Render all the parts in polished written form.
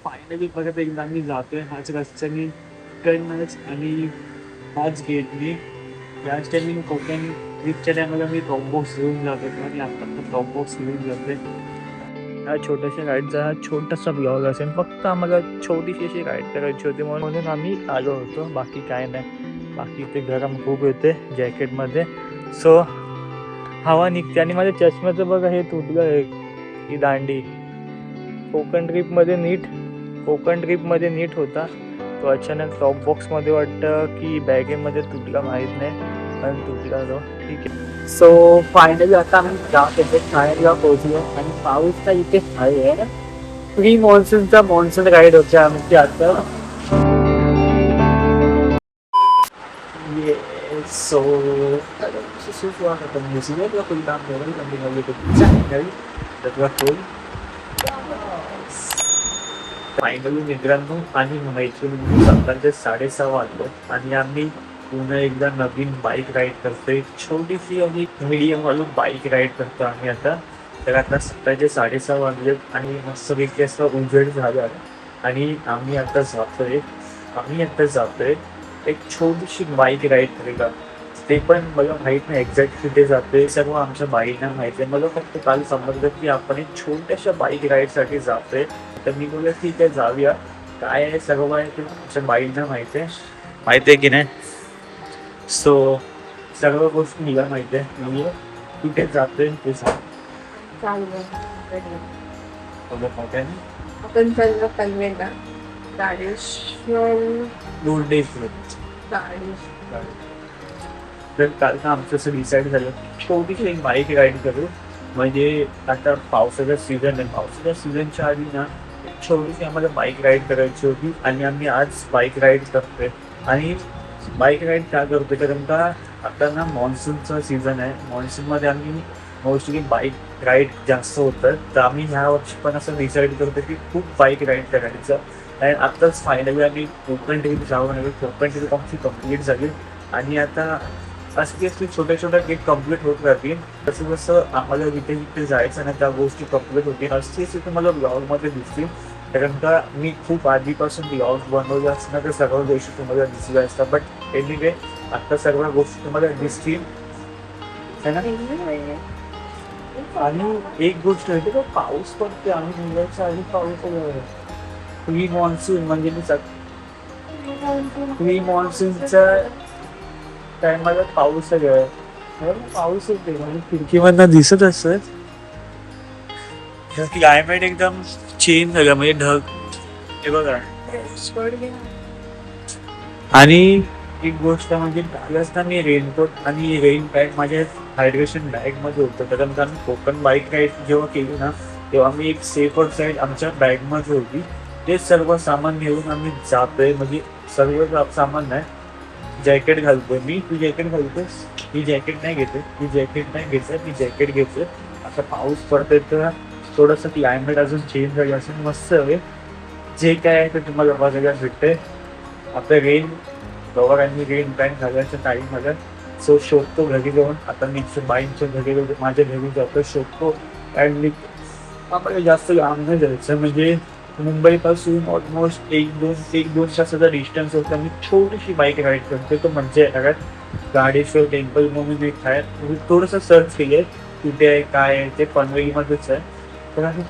Finally परत एकदा मी जातोय हाच रस्त्याने कडनंच आणि हाच गेटने. लास्ट टाइम मी कोकण ट्रिपच्या टायमाला मी ड्रॉप बॉक्स घेऊन जात होतो आणि आता पण ड्रॉप बॉक्स घेऊन जाते. हा छोट्याशा राईडचा हा छोटासा ब्लॉग असेल, फक्त आम्हाला छोटीशी अशी राईड करायची होती म्हणून आम्ही आलो होतो, बाकी काय नाही. बाकी इथे गरम खूप येते जॅकेटमध्ये, सो हवा निघते. आणि माझ्या चष्म्याचं बघा हे तुटलं आहे, ही दांडी. कोकण ट्रिपमध्ये नीट होता तो, अचानक टॉप बॉक्समध्ये वाटतं की बॅगेमध्ये तुटला, माहीत नाही पण तुटला तो. ठीक आहे, सो फायनली आता आम्ही जात येते ठाण्याला पोहोचलो आणि पाऊस तर इथे आहे. प्री मॉन्सूनचा मॉन्सून राईड होते आमची आता. सो फायनली मित्रांनो आणि मैत्रिणी सकाळचे 6:30 वाजलो आणि आम्ही पुन्हा एकदा नवीन बाईक राईड करतोय. छोटीशी आणि मीडियम वाली बाईक राईड करतो आम्ही आता. तर आता सकाळचे 6:30 वाजलेत आणि मस्तपैकी असं उजेड झाला आणि आम्ही आता जातोय एक छोटीशी बाईक राईड करायला. ते पण मला माहीत नाही एक्झॅक्ट कुठे जाते, सर्व आमच्या बाईंना माहिती आहे. मला फक्त काल समजलं की आपण एक छोट्याशा बाईक राईडसाठी जातोय. तर मी बोललो ठीक आहे जाऊया, काय आहे सर्व माहिती आमच्या बाईंना माहिती आहे की नाही. सो सर्व गोष्टी मला माहिती आहे, मी कुठे जातोय ते सांग. आपण चाललो पनवेलला, तर काल ना आमचं असं डिसाईड झालं छोटीशी एक बाईक राईड करू. म्हणजे आता पावसाचा सीझन आहे, पावसाच्या सीझनच्या आधी ना छोटीशी आम्हाला बाईक राईड करायची होती आणि आम्ही आज बाईक राईड करतोय. आणि बाईक राईड का करतोय कारण का आता ना मान्सूनचा सीझन आहे. मान्सूनमध्ये आम्ही मोस्टली बाईक राईड जास्त होतं, तर आम्ही ह्या वर्षी पण असं डिसाईड करतो की खूप बाईक राईड करायचं. आणि आत्ताच फायनली आम्ही कोकण ट्रिप जाऊन आलो. कोकण ट्रिप आमची कम्प्लीट झाली आणि आता असं की छोट्या गेट कम्प्लीट होत राहतील. तसं जसं आम्हाला जिथे जायचं ना त्या गोष्टी कम्प्लीट होतील. अशी तुम्हाला ब्लॉगमध्ये दिसतील, कारण का मी खूप आधीपासून ब्लॉग बनवले असताना तर सर्व गोष्टी तुम्हाला दिसल्या असतात. बट एनिवे आता सर्व गोष्टी तुम्हाला दिसतील है ना. आणि एक गोष्ट आहे की पाऊस पडते आणि मुलाच्या आधी पाऊस प्री मॉन्सून म्हणजे प्री मॉन्सूनच्या टायमाला पाऊस पाऊस येते म्हणजे खिडकीमधनं दिसत असत. क्लायमेट एकदम चेंज झालं म्हणजे ढग हे बघा. आणि एक गोष्ट म्हणजे काल असताना मी रेनकोट आणि रेन पॅक माझ्या हायड्रेशन बॅगमध्ये होतं. कारण का मी कोकण बाईक राईड जेव्हा केली ना तेव्हा मी एक सेफर साईड आमच्या बॅगमध्ये होती. ते सर्व सामान घेऊन आम्ही जातोय. म्हणजे सर्व सामान नाही, जॅकेट घालतोय मी. तू जॅकेट घालतोस? ही जॅकेट नाही घेते, मी जॅकेट घेतोय. आता पाऊस पडतोय तर थोडंसं क्लायमेट अजून चेंज झालं असेल, मस्त हवे. जे काय आहे ते तुम्हाला बघायला भेटतंय. आता दोघांनी रेन पॅन्ट घालायचं टाईम झालं. सो शोधतो घरी जाऊन. आता मी बाईंच्या घरी माझ्या घरी जातो, शोधतो. अँड मी आम्हाला जास्त लांब नाही जायचं, म्हणजे मुंबईपासून ऑलमोस्ट एक दोन तासाचा डिस्टन्स होता. मी छोटीशी बाईक राईड करते, तो म्हणजे येणार गाडेश्वर टेम्पल म्हणून एक आहे. थोडंसं सर्च केलं कुठे आहे काय आहे, ते पनवेलमध्येच आहे. तर आणि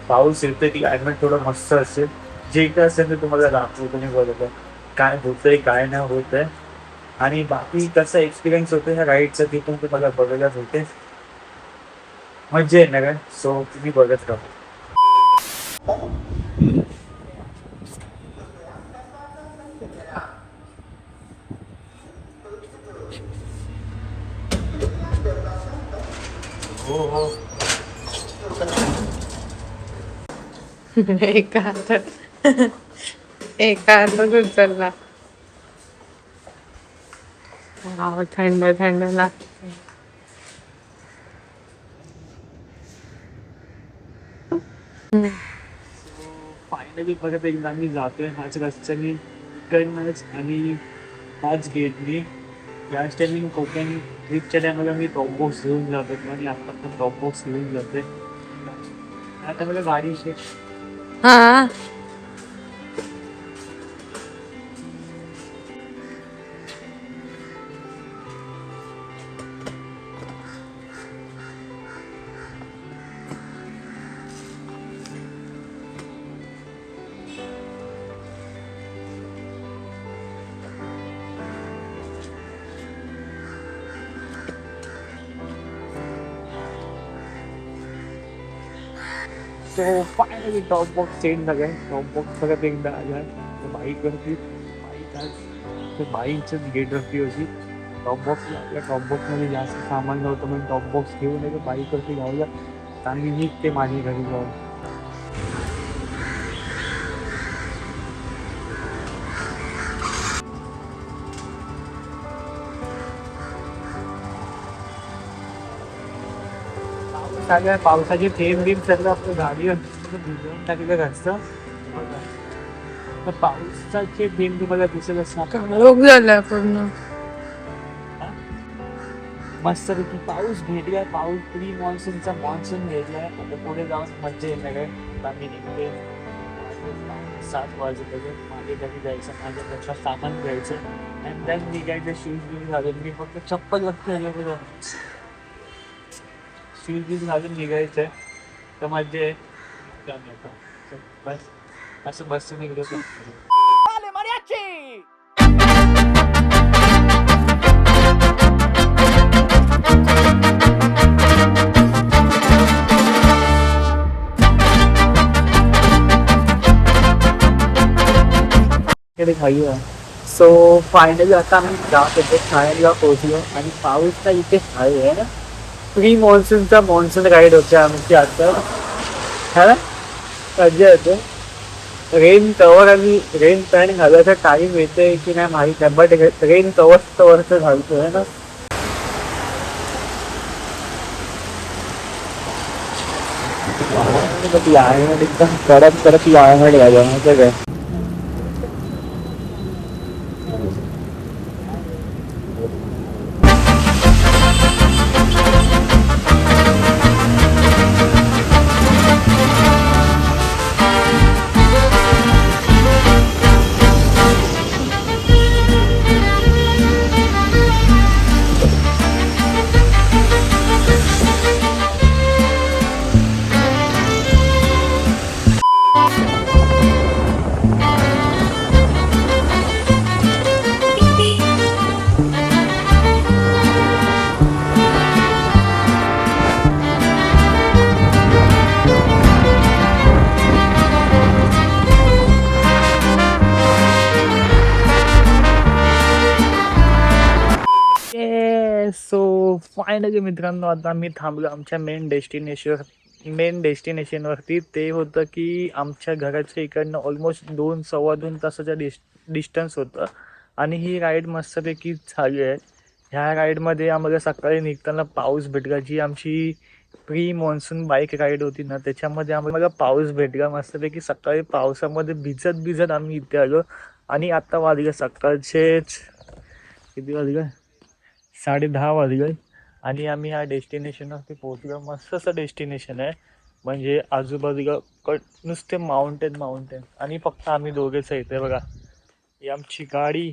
पाऊस येते क्लायमेट थोडं मस्त असेल. जे काय असेल ते तुम्हाला दाखवतो मी बरोबर काय होतंय काय नाही होत आहे. आणि बाकी कसा एक्सपिरियन्स होतो ह्या राईडचा ते पण तुम्हाला बघायलाच होते, मजा येणार आहे. सो तुम्ही बघत राहा. हो एका हातात उचलला. थंड लागते. फायनली परत एकदा मी जातोय हाच रस्त्याने कडनंच आणि हाच गेटने. लास्ट टाइम मी कोकण ट्रिपच्या टायमाला मी ड्रॉप बॉक्स घेऊन जात होतो आणि आता पण ड्रॉप बॉक्स घेऊन जाते. आता मला गाडी हा so finally top box change झालाय. टॉप बॉक्स परत एकदा आला बाईकवरती. बाईक आज बाईकच्याच गेटवरती होती. टॉप बॉक्स आपल्या टॉप बॉक्समध्ये जास्त सामान नव्हतं म्हणून टॉप बॉक्स घेऊन येतो बाईकवरती घ्यायला आणि निघते माझी घरी जाऊन. सगळ्या पावसाची थेंब बिंब सगळं आपलं गाडीवर भिजवून टाकलं घरचं. तर पावसाचे थेंब तुम्हाला दिसत असणार. काळोख झालाय पूर्ण. मस्त पैकी पाऊस भेटलाय. पाऊस प्री मान्सूनचा मान्सून भेटलाय. आता पुढे जाऊन मज्जा येणार आहे. आम्ही निघते 7 वाजेपर्यंत माझ्या घरी जायचं. माझ्या घरचं सामान घ्यायचं आणि देन निघायचं. शूज बिज घालून मी फक्त चप्पल बघतो शूज बीज घालून निघायचं तर म्हणजे बस असं बसचं निघलो. खाऊया. सो फायनली आता आम्ही जात होतो ठाण्याला पोहोचलो आणि पाऊस तर इथे आहे ना. प्री मान्सूनचा मान्सून राईड होते आमची आता है ना. मजा येते. रेन कवर आणि रेन पॅन्ट घालायचा टाईम येते की नाही माहीत नाही बट रेन कवरच घालतो आहे ना. एकदम कडक कडक क्लायमेट घालून माहिती काय. सो फायनली मित्रांनो आता मी थांबलो आमच्या मेन डेस्टिनेशनवरती. ते होतं की आमच्या घराच्या इकडनं ऑलमोस्ट 2-2.25 तासाच्या डिस्टन्स होतं आणि ही राईड मस्तपैकी झाली आहे. ह्या राईडमध्ये आम्हाला सकाळी निघताना पाऊस भेटला. जी आमची प्री मान्सून बाईक राईड होती ना त्याच्यामध्ये आम्हाला पाऊस भेटला मस्तपैकी. सकाळी पावसामध्ये भिजत आम्ही इथे आलो आणि आत्ता वाजले सकाळचेच किती वाजले 10:30 वाजले आणि आम्ही ह्या डेस्टिनेशनवरती पोहोचलो. मस्त असं डेस्टिनेशन आहे म्हणजे आजूबाजूला नुसते माउंटेन आणि फक्त आम्ही दोघेच इथे बघा. ही आमची गाडी,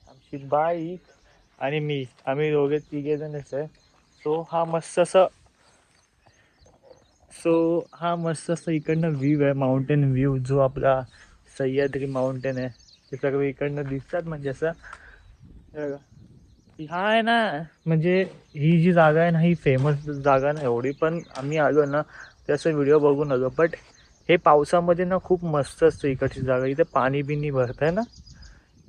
आमची बाईक आणि मी, आम्ही दोघे तिघेजणच आहे. सो हा मस्त असा इकडनं व्ह्यू आहे. माउंटेन व्ह्यू जो आपला सह्याद्री माउंटेन आहे ते सर्व इकडनं दिसतात. म्हणजे असं हा आहे ना म्हणजे ही जी जागा आहे ना ही फेमस जागा ना एवढी पण आम्ही आलो ना ते असं व्हिडिओ बघून आलो. बट हे पावसामध्ये ना खूप मस्त असतं इकडची जागा. इथे पाणी बिनी भरत आहे ना.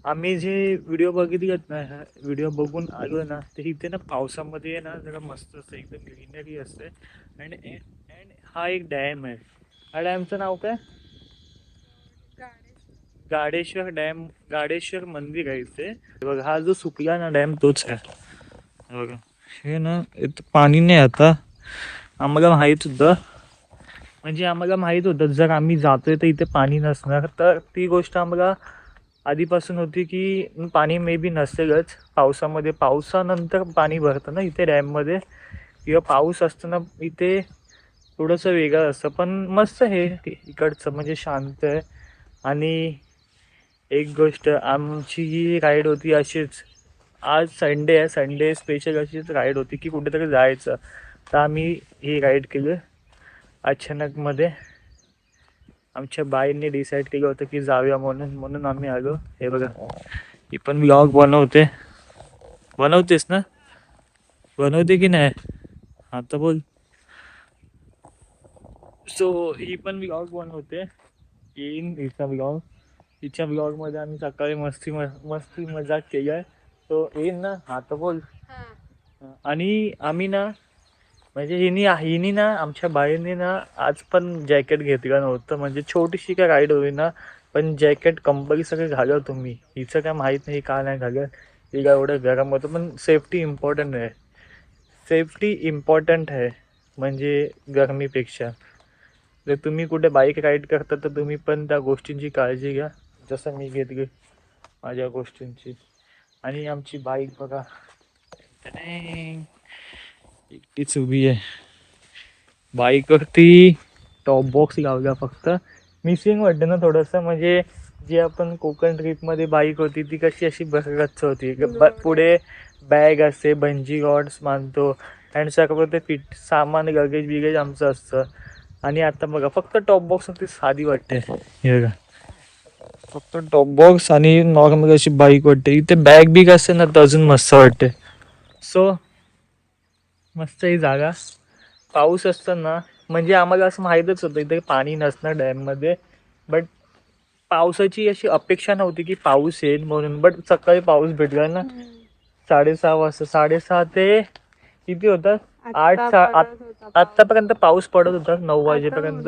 आम्ही जे व्हिडिओ बघितलेत ना ह्या व्हिडिओ बघून आलो ना तर इथे ना पावसामध्ये ना जरा मस्त असतं एकदम ग्रीनरी असते. अँड हा एक डॅम आहे. हा डॅमचं नाव काय गाडेश्वर डॅम. गाडेश्वर मंदिर आहे इथे बघा. हा जो सुकला ना डॅम तोच आहे बघा. हे ना पाणी नाही आता. आम्हाला माहीत होतं जर आम्ही जातोय तर इथे पाणी नसणार. तर ती गोष्ट आम्हाला आधीपासून होती की पाणी मे बी नसेलच पावसामध्ये. पावसानंतर पाणी भरतं ना इथे डॅममध्ये. किंवा पाऊस असताना इथे थोडंसं वेगळं असतं, पण मस्त हे इकडचं म्हणजे शांत आहे. आणि एक गोष्ट, आमची ही राईड होती अशीच, आज संडे आहे, संडे स्पेशल अशीच राईड होती की कुठेतरी जायचं. तर आम्ही ही राईड केली अचानकमध्ये. आमच्या बाईंनी डिसाईड केलं होतं की जाऊया म्हणून, म्हणून आम्ही आलो. हे बघा, ही पण व्लॉग बनवतेस ना, बनवते की नाही आता बोल. सो ही पण व्लॉग बनवते, येईन हिचा व्लॉग. तिच्या व्लॉगमध्ये आम्ही सकाळी मस्ती मजाक केली आहे, तो येईन ना आता बोल. आणि आम्ही ना, म्हणजे हिनी ना, आमच्या बाईंनी ना आज पण जॅकेट घेतलं नव्हतं. म्हणजे छोटीशी काय राईड होती ना, पण जॅकेट कंपल्सरी घाला तुम्ही. हिचं काय माहीत नाही का नाही घालत, हिला एवढं गरम होतं. पण सेफ्टी इम्पॉर्टंट आहे, सेफ्टी इम्पॉर्टंट आहे म्हणजे गरमीपेक्षा. जर तुम्ही कुठे बाईक राईड करता तर तुम्ही पण त्या गोष्टींची काळजी घ्या, जसं मी घेतली माझ्या गोष्टींची. आणि आमची बाईक बघा एकटीच उभी आहे. बाईकवरती टॉप बॉक्स लावला फक्त. मिसिंग वाटतं ना थोडंसं, म्हणजे जी आपण कोकण ट्रिपमध्ये बाईक होती ती कशी अशी बरगच्च होती. पुढे बॅग असते, बंजी गॉर्ड्स मानतो, अँड सगळं ते फिट सामान लगेज बिगेज आमचं असतं. आणि आता बघा फक्त टॉप बॉक्स ती साधी वाटते. हे बघा फक्त टॉप बॉक्स आणि नॉर्मल अशी बाईक वाटते. इथे बॅग बिग असते ना तर अजून मस्त वाटते. सो मस्त ही जागा. पाऊस असताना म्हणजे आम्हाला असं माहीतच होतं इथे पाणी नसणार डॅममध्ये, बट पावसाची अशी अपेक्षा नव्हती की पाऊस येईल म्हणून. बट सकाळी पाऊस भेटला ना 6:30 वाजता. 6:30 ते किती होतं, 8 आतापर्यंत पाऊस पडत होता 9 वाजेपर्यंत.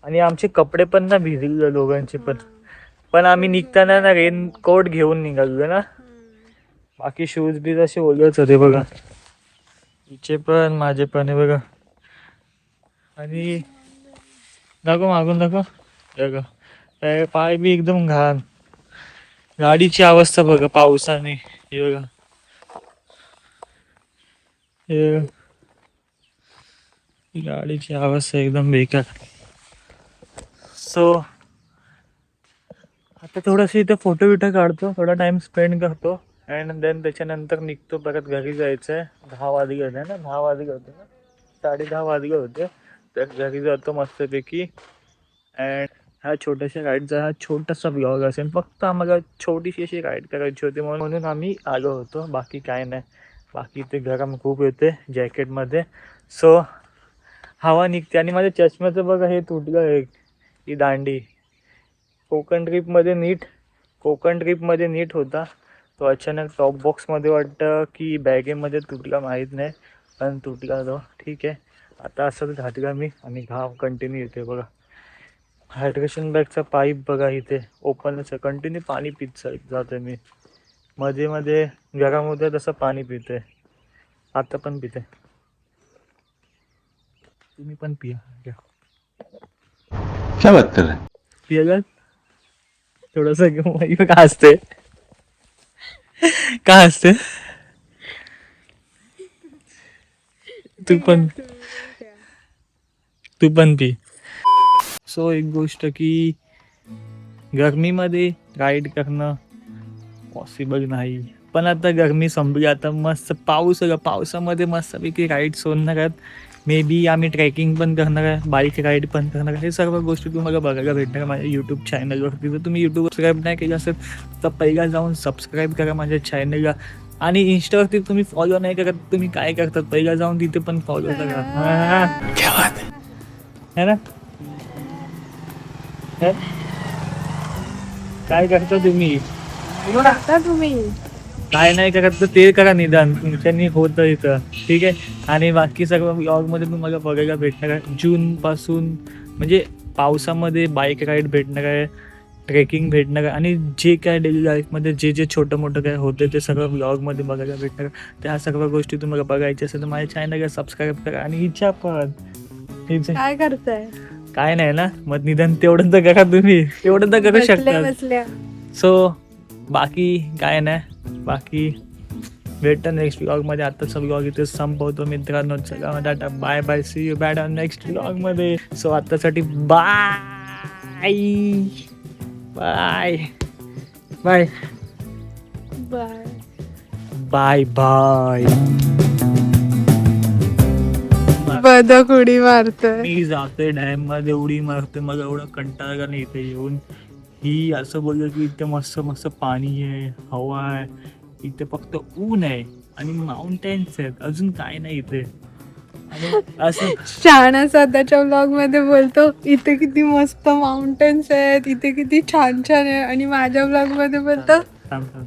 आणि आमचे कपडे पण ना भिजले दोघांचे पण. पण आम्ही निघताना ना रेनकोट घेऊन निघालो ना, बाकी शूज बीज असे ओलेच होते बघा, तिचे पण माझे पण आहे बघा. आणि दाखव मागून दाखव, बघा पाय बी एकदम घाण. गाडीची अवस्था बघा पावसाने, हे बघा हे गाडीची अवस्था एकदम बेकार. सो आता थोडंसं इथे फोटो बिटो काढतो, थोडा टाइम स्पेंड करतो, अँड देन त्याच्यानंतर निघतो परत घरी जायचं आहे. 10 वाजले होते ना, 10 वाजले होते ना, 10:30 वाजले होते. तर घरी जातो मस्तपैकी. अँड हा छोट्याशा राईडचा हा छोटासा ब्लॉग असेल, फक्त आम्हाला छोटीशी अशी राईड करायची होती म्हणून आम्ही आलो होतो, बाकी काय नाही. बाकी इथे गरम खूप येते जॅकेटमध्ये. सो हवा निघते. आणि माझ्या चष्म्याचं बघा हे तुटलं आहे, ही दांडी. कोकण ट्रिपमध्ये नीट होता तो, अचानक टॉप बॉक्समध्ये वाटतं की बॅगेमध्ये तुटला, माहीत नाही, पण तुटला तो. ठीक आहे, आता असंच घातला मी आणि घाम कंटिन्यू येते बघा. हायड्रेशन बॅगचा पाईप बघा इथे ओपनच आहे, कंटिन्यू पाणी पित जाते मी. मध्ये मध्ये गरम होतं तसं पाणी पिते, आता पण पिते. तुम्ही पण पिया, क्या बात कर रहे हैं? पिया थोडंसं. का असते, का असते, तू पण पी. सो एक गोष्ट की गरमीमध्ये राईड करणं पॉसिबल नाही, पण आता गरमी संपली, आता मस्त पाऊस आला, पावसामध्ये मस्तपैकी राईड सोडणार आहेत. मे बी आम्ही ट्रेकिंग पण करणार आहे, बाईक राईड पण करणार आहे. हे सर्व गोष्टी तुम्हाला बघायला भेटणार माझ्या यूट्यूब चॅनलवरती. जर तुम्ही यूट्यूब सबस्क्राईब नाही केलं असेल तर पहिला जाऊन सबस्क्राईब करा माझ्या चॅनलला. आणि इंस्टावरती तुम्ही फॉलो नाही करत, तुम्ही काय करतात, पहिला जाऊन तिथे पण फॉलो करा. है ना, काय करता तुम्ही, काय नाही करत तर ते करा निदान, तुमच्यानी होतं इथं. ठीक आहे. आणि बाकी सर्व व्लॉगमध्ये तुम्हाला बघायला भेटणार आहे जून पासून, म्हणजे पावसामध्ये बाईक राईड भेटणार आहे, ट्रेकिंग भेटणार आहे, आणि जे काय डेली लाईफमध्ये जे छोटं मोठं काय होतं ते सगळं व्लॉगमध्ये बघायला भेटणार आहे. त्या सर्व गोष्टी तुम्हाला बघायच्या असेल तर माझ्या चॅनलला सबस्क्राईब करा. आणि इच्छा पण काय करताय, काय नाही ना, मग निदान तेवढं तर करा, तुम्ही तेवढं तर करू शकता. सो बाकी काय नाही, बाकी भेटतो नेक्स्ट व्लॉगमध्ये. आताचा व्लॉग इथे संपवतो मित्रांनो. चला tata bye bye, see you bad on next व्लॉगमध्ये. सो आतासाठी bye bye bye bye. Bye bye. बदक उडी मारतोय. मी जातोय डॅम मध्ये उडी मारतोय. मला एवढं कंटाळा का नाही इथे येऊन. ही असं बोललो की इथे मस्त मस्त पाणी आहे, हवा आहे. इथे फक्त ऊन आहे आणि माउंटेन्स आहेत, अजून काय नाही इथे. आणि असं शाणा स्वतःच्या व्लॉग मध्ये बोलतो इथे किती मस्त माउंटेन्स आहेत, इथे किती छान छान आहे, आणि माझ्या व्लॉग मध्ये बोलतो थांब थांब